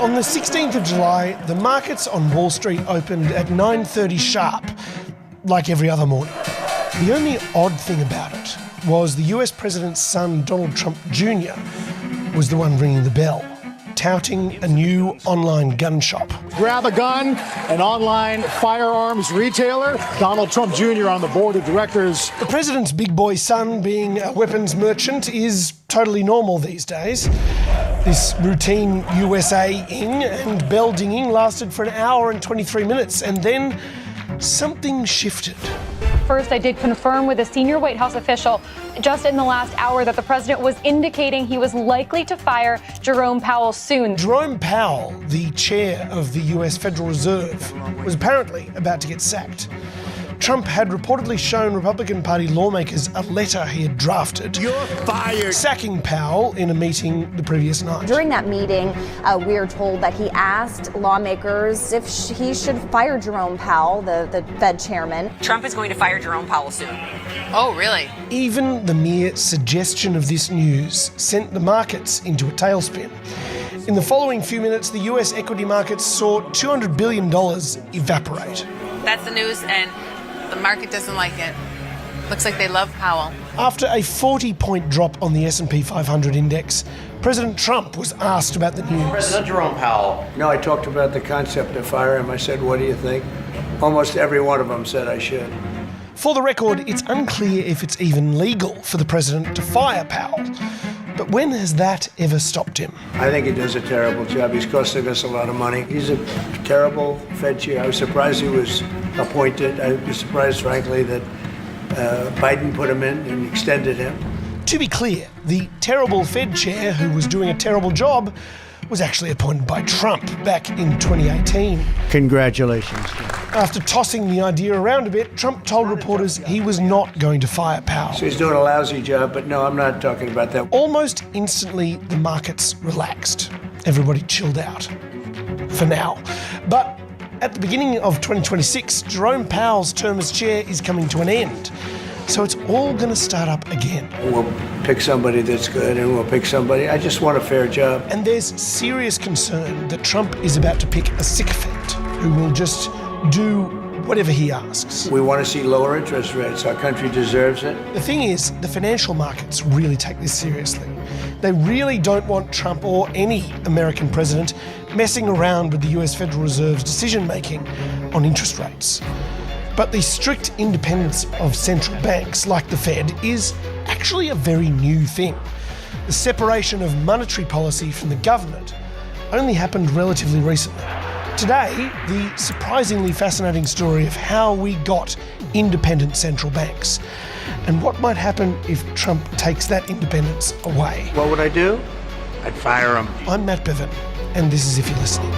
On the 16th of July, the markets on Wall Street opened at 9:30 sharp, like every other morning. The only odd thing about it was the US President's son, Donald Trump Jr., was the one ringing the bell, touting a new online gun shop. Grab a Gun, an online firearms retailer. Donald Trump Jr. on the board of directors. The president's big boy son being a weapons merchant is totally normal these days. This routine USA-ing and bell dinging lasted for an hour and 23 minutes, and then something shifted. First, I did confirm with a senior White House official just in the last hour that the president was indicating he was likely to fire Jerome Powell soon. Jerome Powell, the chair of the US Federal Reserve, was apparently about to get sacked. Trump had reportedly shown Republican Party lawmakers a letter he had drafted. You're fired. Sacking Powell in a meeting the previous night. During that meeting, we are told that he asked lawmakers if he should fire Jerome Powell, the Fed chairman. Trump is going to fire Jerome Powell soon. Oh, really? Even the mere suggestion of this news sent the markets into a tailspin. In the following few minutes, the US equity markets saw $200 billion evaporate. That's the news, and the market doesn't like it. Looks like they love Powell. After a 40-point drop on the S&P 500 index, President Trump was asked about the news. President Jerome Powell. No, I talked about the concept of fire him. I said, what do you think? Almost every one of them said I should. For the record, it's unclear if it's even legal for the president to fire Powell. But when has that ever stopped him? I think he does a terrible job. He's costing us a lot of money. He's a terrible Fed chair. I was surprised he was appointed. I was surprised, frankly, that Biden put him in and extended him. To be clear, the terrible Fed chair who was doing a terrible job was actually appointed by Trump back in 2018. Congratulations. After tossing the idea around a bit, Trump told reporters he was not going to fire Powell. So he's doing a lousy job, but no, I'm not talking about that. Almost instantly, the markets relaxed. Everybody chilled out. For now. But at the beginning of 2026, Jerome Powell's term as chair is coming to an end. So it's all going to start up again. We'll pick somebody that's good and we'll pick somebody. I just want a fair job. And there's serious concern that Trump is about to pick a sycophant who will just do whatever he asks. We want to see lower interest rates. Our country deserves it. The thing is, the financial markets really take this seriously. They really don't want Trump or any American president messing around with the US Federal Reserve's decision-making on interest rates. But the strict independence of central banks, like the Fed, is actually a very new thing. The separation of monetary policy from the government only happened relatively recently. Today, the surprisingly fascinating story of how we got independent central banks and what might happen if Trump takes that independence away. What would I do? I'd fire him. I'm Matt Bevan, and this is If You're Listening.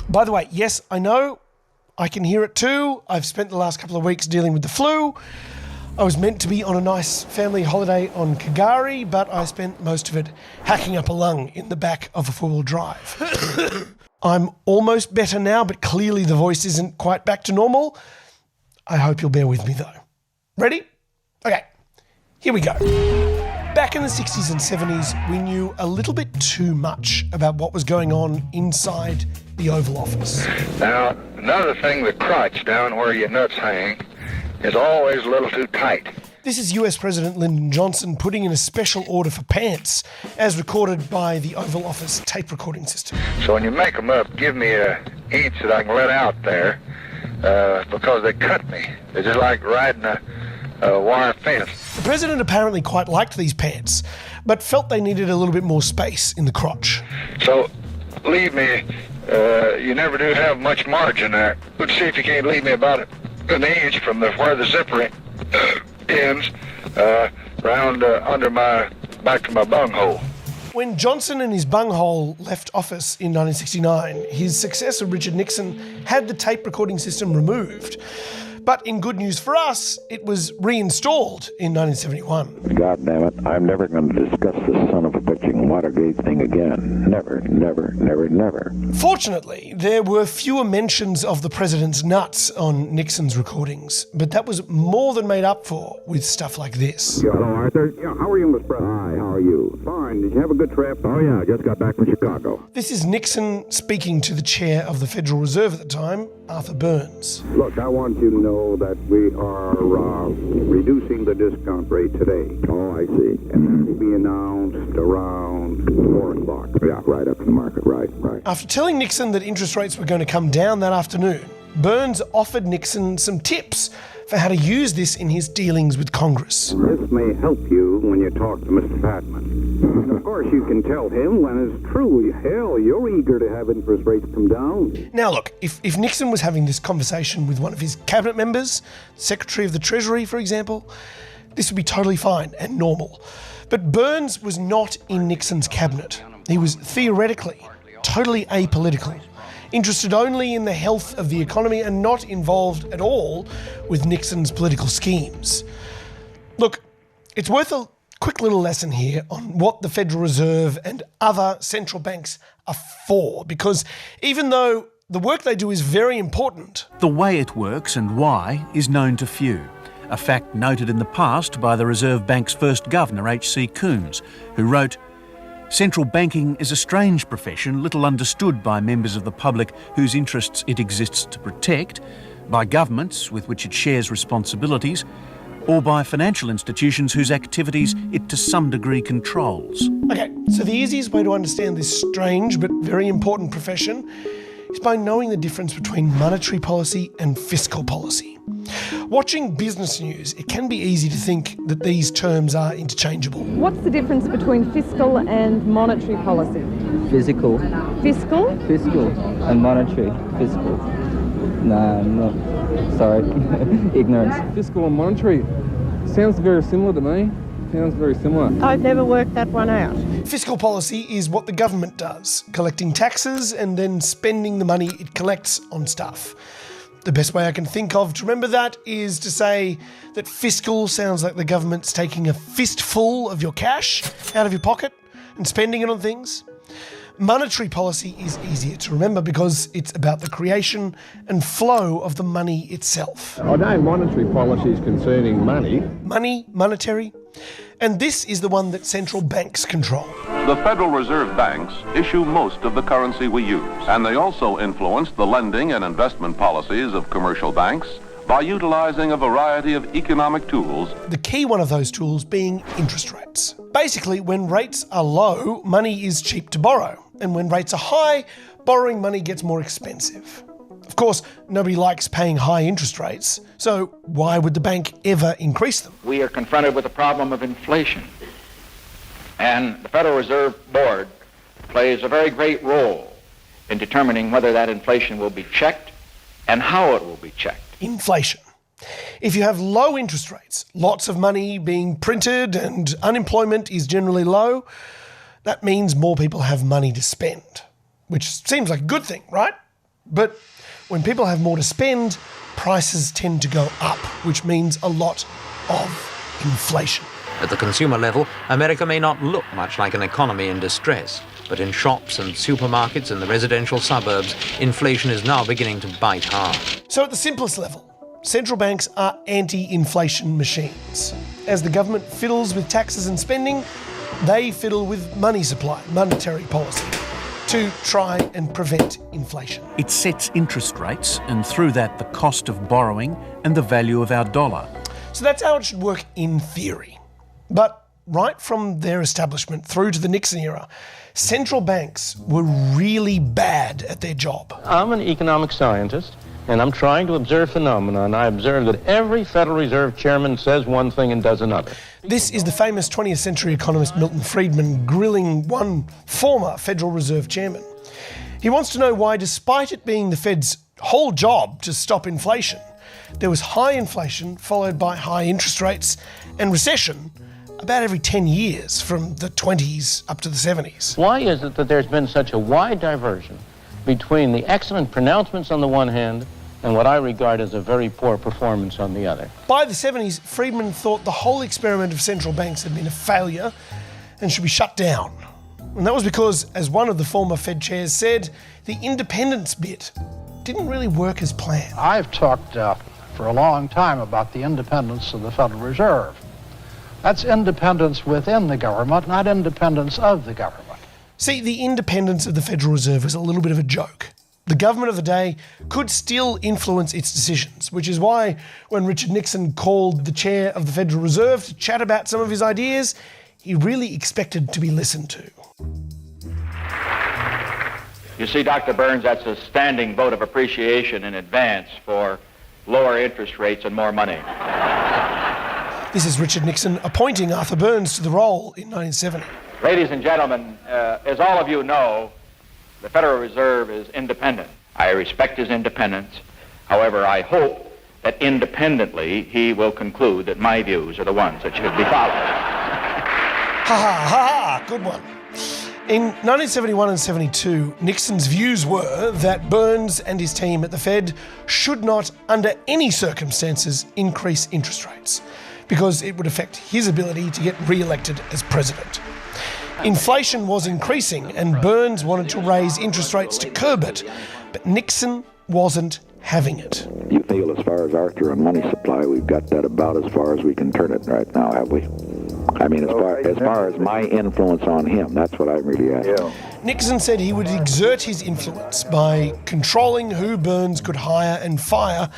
By the way, yes, I know, I can hear it too. I've spent the last couple of weeks dealing with the flu. I was meant to be on a nice family holiday on Kagari, but I spent most of it hacking up a lung in the back of a four-wheel drive. I'm almost better now, but clearly the voice isn't quite back to normal. I hope you'll bear with me though. Ready? Okay, here we go. Back in the 60s and 70s, we knew a little bit too much about what was going on inside the Oval Office. Now, another thing, the crotch down where your nuts hang is always a little too tight. This is US President Lyndon Johnson putting in a special order for pants, as recorded by the Oval Office tape recording system. So when you make them up, give me an inch that I can let out there, because they cut me. They're just like riding a wire fence. The president apparently quite liked these pants, but felt they needed a little bit more space in the crotch. So, leave me, you never do have much margin there. Let's see if you can't leave me about an inch from where the zipper ends, round under my, back to my bunghole. When Johnson and his bunghole left office in 1969, his successor Richard Nixon had the tape recording system removed. But in good news for us, it was reinstalled in 1971. God damn it, I'm never going to discuss this son of a bitching Watergate thing again. Never, never, never, never. Fortunately, there were fewer mentions of the president's nuts on Nixon's recordings, but that was more than made up for with stuff like this. Hello, Arthur. Yeah, how are you, Mr. President? Hi, how are you? Fine. Did you have a good trip? Oh, yeah, I just got back from Chicago. This is Nixon speaking to the chair of the Federal Reserve at the time, Arthur Burns. Look, I want you to know that we are reducing the discount rate today. Oh, I see. And that will be announced around 4 o'clock. Yeah, right up to the market. Right. After telling Nixon that interest rates were going to come down that afternoon, Burns offered Nixon some tips for how to use this in his dealings with Congress. This may help you when you talk to Mr. Patman. And of course, you can tell him when it's true. Hell, you're eager to have interest rates come down. Now look, if Nixon was having this conversation with one of his cabinet members, Secretary of the Treasury, for example, this would be totally fine and normal. But Burns was not in Nixon's cabinet. He was theoretically totally apolitical, interested only in the health of the economy and not involved at all with Nixon's political schemes. Look, it's worth a quick little lesson here on what the Federal Reserve and other central banks are for, because even though the work they do is very important, the way it works and why is known to few. A fact noted in the past by the Reserve Bank's first governor, H.C. Coombs, who wrote, "Central banking is a strange profession, little understood by members of the public whose interests it exists to protect, by governments with which it shares responsibilities, or by financial institutions whose activities it to some degree controls." Okay, so the easiest way to understand this strange but very important profession is by knowing the difference between monetary policy and fiscal policy. Watching business news, it can be easy to think that these terms are interchangeable. What's the difference between fiscal and monetary policy? Fiscal. Fiscal? Fiscal and monetary. Fiscal. Nah, I'm not. Sorry. Ignorance. Fiscal and monetary sounds very similar to me. Sounds very similar. I've never worked that one out. Fiscal policy is what the government does, collecting taxes and then spending the money it collects on stuff. The best way I can think of to remember that is to say that fiscal sounds like the government's taking a fistful of your cash out of your pocket and spending it on things. Monetary policy is easier to remember because it's about the creation and flow of the money itself. I know monetary policy is concerning money. Money, monetary. And this is the one that central banks control. The Federal Reserve banks issue most of the currency we use, and they also influence the lending and investment policies of commercial banks by utilizing a variety of economic tools. The key one of those tools being interest rates. Basically, when rates are low, money is cheap to borrow, and when rates are high, borrowing money gets more expensive. Of course, nobody likes paying high interest rates, so why would the bank ever increase them? We are confronted with the problem of inflation, and the Federal Reserve Board plays a very great role in determining whether that inflation will be checked and how it will be checked. Inflation. If you have low interest rates, lots of money being printed and unemployment is generally low, that means more people have money to spend, which seems like a good thing, right? But when people have more to spend, prices tend to go up, which means a lot of inflation. At the consumer level, America may not look much like an economy in distress, but in shops and supermarkets in the residential suburbs, inflation is now beginning to bite hard. So at the simplest level, central banks are anti-inflation machines. As the government fiddles with taxes and spending, they fiddle with money supply, monetary policy, to try and prevent inflation. It sets interest rates, and through that the cost of borrowing and the value of our dollar. So that's how it should work in theory. But right from their establishment through to the Nixon era, central banks were really bad at their job. I'm an economic scientist, and I'm trying to observe phenomena, and I observe that every Federal Reserve chairman says one thing and does another. This is the famous 20th century economist Milton Friedman grilling one former Federal Reserve chairman. He wants to know why, despite it being the Fed's whole job to stop inflation, there was high inflation followed by high interest rates and recession about every 10 years from the 20s up to the 70s. Why is it that there's been such a wide diversion between the excellent pronouncements on the one hand and what I regard as a very poor performance on the other. By the 70s, Friedman thought the whole experiment of central banks had been a failure and should be shut down. And that was because, as one of the former Fed chairs said, the independence bit didn't really work as planned. I've talked for a long time about the independence of the Federal Reserve. That's independence within the government, not independence of the government. See, the independence of the Federal Reserve is a little bit of a joke. The government of the day could still influence its decisions, which is why when Richard Nixon called the chair of the Federal Reserve to chat about some of his ideas, he really expected to be listened to. You see, Dr. Burns, that's a standing vote of appreciation in advance for lower interest rates and more money. This is Richard Nixon appointing Arthur Burns to the role in 1970. Ladies and gentlemen, as all of you know, the Federal Reserve is independent. I respect his independence. However, I hope that independently he will conclude that my views are the ones that should be followed. Ha ha ha ha, good one. In 1971 and 72, Nixon's views were that Burns and his team at the Fed should not, under any circumstances, increase interest rates, because it would affect his ability to get re-elected as president. Inflation was increasing and Burns wanted to raise interest rates to curb it, but Nixon wasn't having it. You feel as far as Arthur and money supply, we've got that about as far as we can turn it right now, have we? I mean, as far as my influence on him, that's what I'm really asking. Nixon said he would exert his influence by controlling who Burns could hire and fire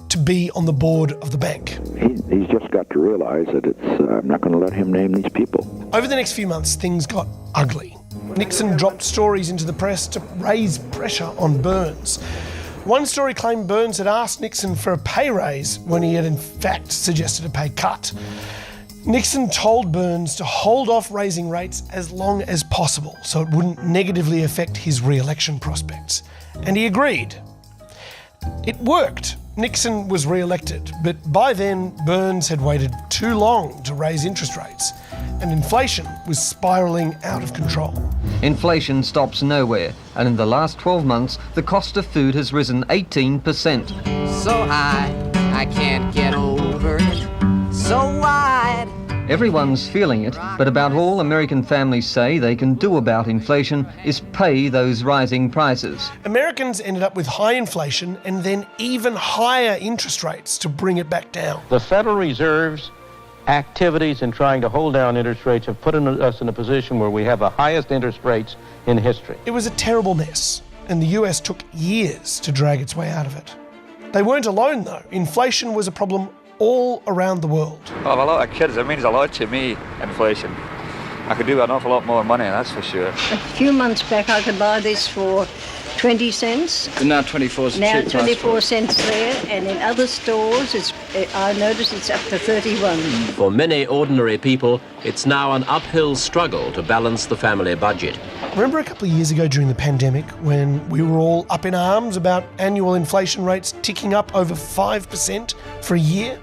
to be on the board of the bank. He's just got to realize that I'm not going to let him name these people. Over the next few months, things got ugly. Nixon dropped stories into the press to raise pressure on Burns. One story claimed Burns had asked Nixon for a pay raise when he had in fact suggested a pay cut. Nixon told Burns to hold off raising rates as long as possible so it wouldn't negatively affect his re-election prospects. And he agreed. It worked. Nixon was re-elected, but by then Burns had waited too long to raise interest rates, and inflation was spiralling out of control. Inflation stops nowhere, and in the last 12 months, the cost of food has risen 18%. So high, I can't get over it. So wide. Everyone's feeling it, but about all American families say they can do about inflation is pay those rising prices. Americans ended up with high inflation and then even higher interest rates to bring it back down. The Federal Reserve's activities in trying to hold down interest rates have put us in a position where we have the highest interest rates in history. It was a terrible mess, and the US took years to drag its way out of it. They weren't alone, though. Inflation was a problem all around the world. Well, a lot of kids, it means a lot to me, inflation. I could do an awful lot more money, that's for sure. A few months back I could buy this for 20 cents. And now 24 cents. Now 24 cents there, and in other stores I noticed it's up to 31. For many ordinary people, it's now an uphill struggle to balance the family budget. Remember a couple of years ago during the pandemic when we were all up in arms about annual inflation rates ticking up over 5% for a year?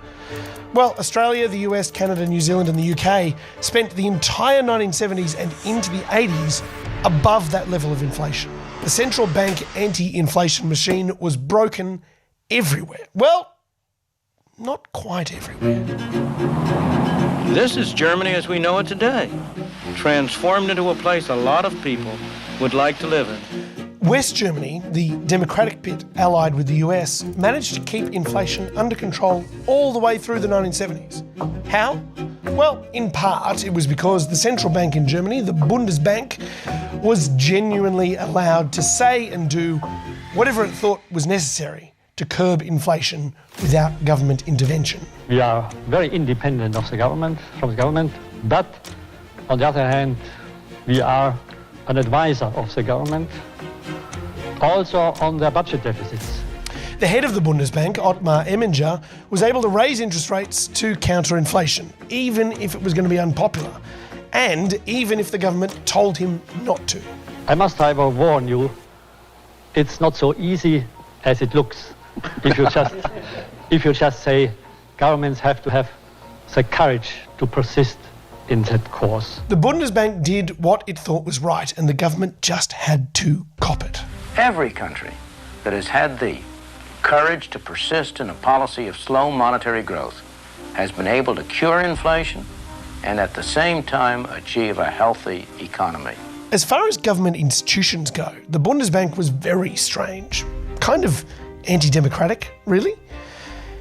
Well, Australia, the US, Canada, New Zealand and the UK spent the entire 1970s and into the 80s above that level of inflation. The central bank anti-inflation machine was broken everywhere. Well, not quite everywhere. This is Germany as we know it today, transformed into a place a lot of people would like to live in. West Germany, the democratic bit allied with the US, managed to keep inflation under control all the way through the 1970s. How? Well, in part, it was because the central bank in Germany, the Bundesbank, was genuinely allowed to say and do whatever it thought was necessary to curb inflation without government intervention. We are very independent of the government, but on the other hand, we are an advisor of the government, also on their budget deficits. The head of the Bundesbank, Ottmar Eminger, was able to raise interest rates to counter inflation, even if it was going to be unpopular, and even if the government told him not to. I must, however, warn you, it's not so easy as it looks. If you just say governments have to have the courage to persist in that course. The Bundesbank did what it thought was right, and the government just had to cop it. Every country that has had the courage to persist in a policy of slow monetary growth has been able to cure inflation and at the same time achieve a healthy economy. As far as government institutions go, the Bundesbank was very strange. Kind of anti-democratic, really.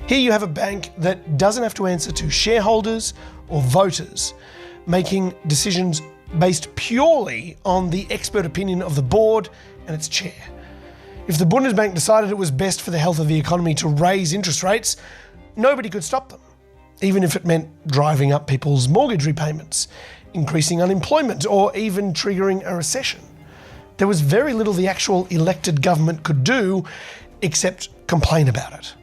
Here you have a bank that doesn't have to answer to shareholders or voters, making decisions based purely on the expert opinion of the board and its chair. If the Bundesbank decided it was best for the health of the economy to raise interest rates, nobody could stop them, even if it meant driving up people's mortgage repayments, increasing unemployment, or even triggering a recession. There was very little the actual elected government could do except complain about it.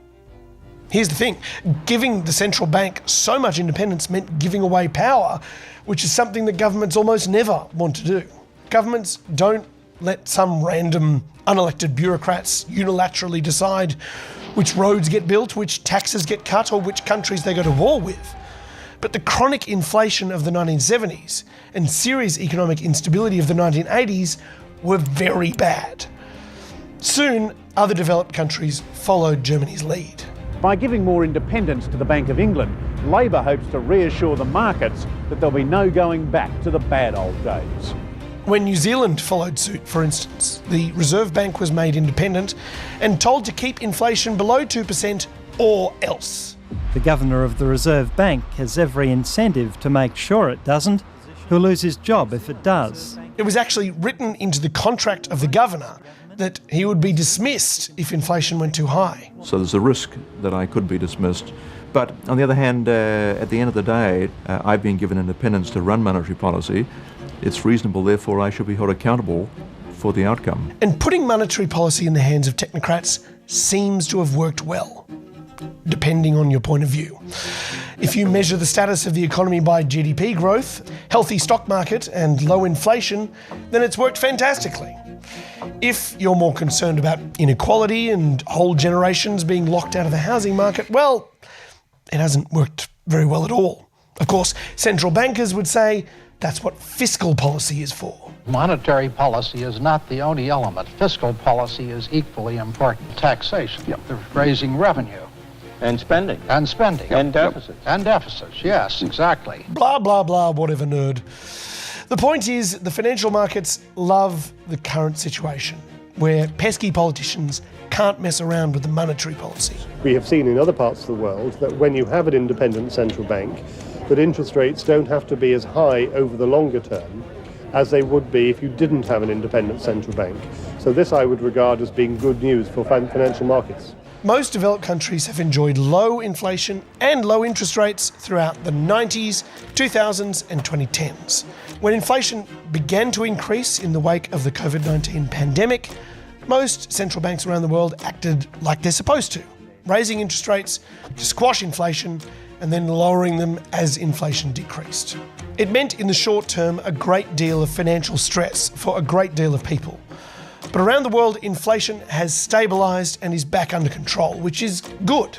Here's the thing, giving the central bank so much independence meant giving away power, which is something that governments almost never want to do. Governments don't let some random unelected bureaucrats unilaterally decide which roads get built, which taxes get cut, or which countries they go to war with. But the chronic inflation of the 1970s and serious economic instability of the 1980s were very bad. Soon, other developed countries followed Germany's lead. By giving more independence to the Bank of England, Labor hopes to reassure the markets that there'll be no going back to the bad old days. When New Zealand followed suit, for instance, the Reserve Bank was made independent and told to keep inflation below 2% or else. The Governor of the Reserve Bank has every incentive to make sure it doesn't. He'll lose his job if it does. It was actually written into the contract of the Governor that he would be dismissed if inflation went too high. So there's a risk that I could be dismissed. But on the other hand, at the end of the day, I've been given independence to run monetary policy. It's reasonable, therefore, I should be held accountable for the outcome. And putting monetary policy in the hands of technocrats seems to have worked well, depending on your point of view. If you measure the status of the economy by GDP growth, healthy stock market, and low inflation, then it's worked fantastically. If you're more concerned about inequality and whole generations being locked out of the housing market, well, it hasn't worked very well at all. Of course, central bankers would say that's what fiscal policy is for. Monetary policy is not the only element. Fiscal policy is equally important. Taxation, raising revenue. And spending. And spending. And deficits. And deficits, yes, exactly. Blah, blah, blah, whatever, nerd. The point is, the financial markets love the current situation, where pesky politicians can't mess around with the monetary policy. We have seen in other parts of the world that when you have an independent central bank, that interest rates don't have to be as high over the longer term as they would be if you didn't have an independent central bank. So this I would regard as being good news for financial markets. Most developed countries have enjoyed low inflation and low interest rates throughout the 90s, 2000s and 2010s. When inflation began to increase in the wake of the COVID-19 pandemic, most central banks around the world acted like they're supposed to, raising interest rates to squash inflation and then lowering them as inflation decreased. It meant in the short term a great deal of financial stress for a great deal of people. But around the world, inflation has stabilised and is back under control, which is good.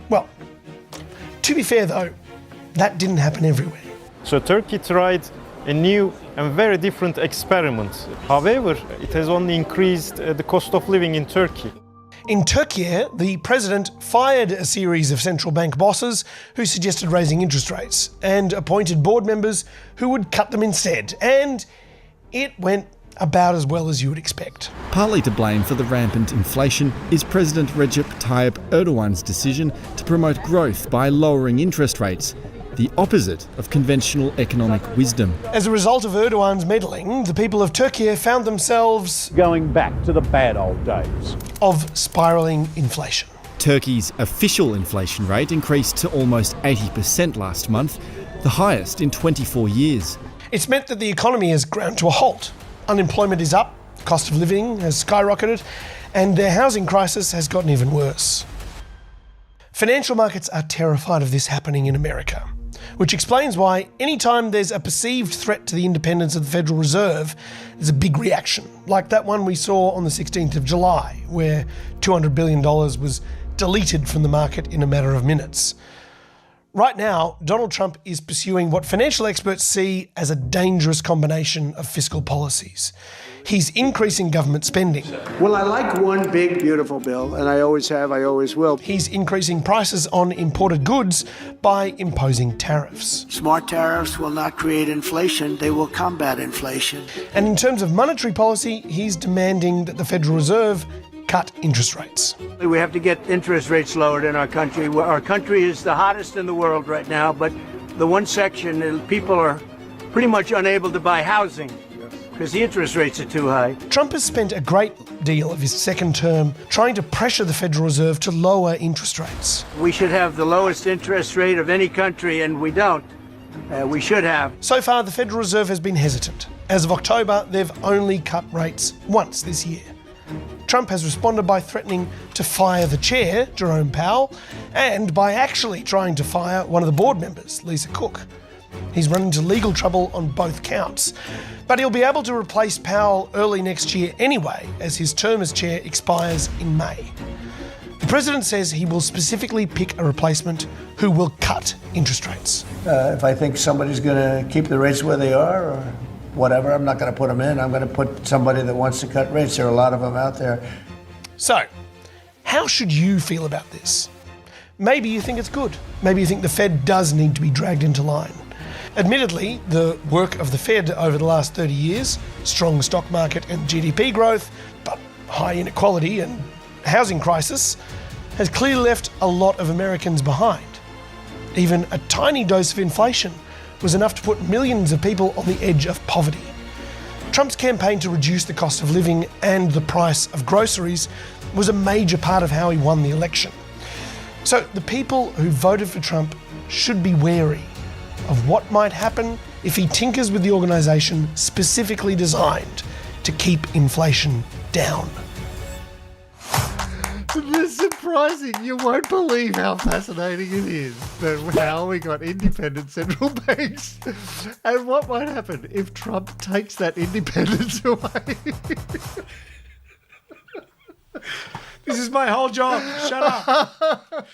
Well, to be fair though, that didn't happen everywhere. So Turkey tried a new and very different experiment. However, it has only increased the cost of living in Turkey. In Turkey, the president fired a series of central bank bosses who suggested raising interest rates and appointed board members who would cut them instead. And it went about as well as you would expect. Partly to blame for the rampant inflation is President Recep Tayyip Erdogan's decision to promote growth by lowering interest rates, the opposite of conventional economic wisdom. As a result of Erdogan's meddling, the people of Turkey found themselves going back to the bad old days of spiralling inflation. Turkey's official inflation rate increased to almost 80% last month, the highest in 24 years. It's meant that the economy has ground to a halt. Unemployment is up, cost of living has skyrocketed, and their housing crisis has gotten even worse. Financial markets are terrified of this happening in America, which explains why anytime there's a perceived threat to the independence of the Federal Reserve, there's a big reaction, like that one we saw on the 16th of July, where $200 billion was deleted from the market in a matter of minutes. Right now, Donald Trump is pursuing what financial experts see as a dangerous combination of fiscal policies. He's increasing government spending. Well, I like one big, beautiful bill, and I always have, I always will. He's increasing prices on imported goods by imposing tariffs. Smart tariffs will not create inflation, they will combat inflation. And in terms of monetary policy, he's demanding that the Federal Reserve cut interest rates. We have to get interest rates lowered in our country. Our country is the hottest in the world right now, but the one section, people are pretty much unable to buy housing because the interest rates are too high. Trump has spent a great deal of his second term trying to pressure the Federal Reserve to lower interest rates. We should have the lowest interest rate of any country, and we don't. We should have. So far, the Federal Reserve has been hesitant. As of October, they've only cut rates once this year. Trump has responded by threatening to fire the chair, Jerome Powell, and by actually trying to fire one of the board members, Lisa Cook. He's run into legal trouble on both counts, but he'll be able to replace Powell early next year anyway, as his term as chair expires in May. The president says he will specifically pick a replacement who will cut interest rates. If I think somebody's going to keep the rates where they are, or whatever, I'm not going to put them in. I'm going to put somebody that wants to cut rates. There are a lot of them out there. So, how should you feel about this? Maybe you think it's good. Maybe you think the Fed does need to be dragged into line. Admittedly, the work of the Fed over the last 30 years, strong stock market and GDP growth, but high inequality and housing crisis, has clearly left a lot of Americans behind. Even a tiny dose of inflation was enough to put millions of people on the edge of poverty. Trump's campaign to reduce the cost of living and the price of groceries was a major part of how he won the election. So the people who voted for Trump should be wary of what might happen if he tinkers with the organisation specifically designed to keep inflation down. It's surprising. You won't believe how fascinating it is that how we got independent central banks and what might happen if Trump takes that independence away. This is my whole job. Shut up.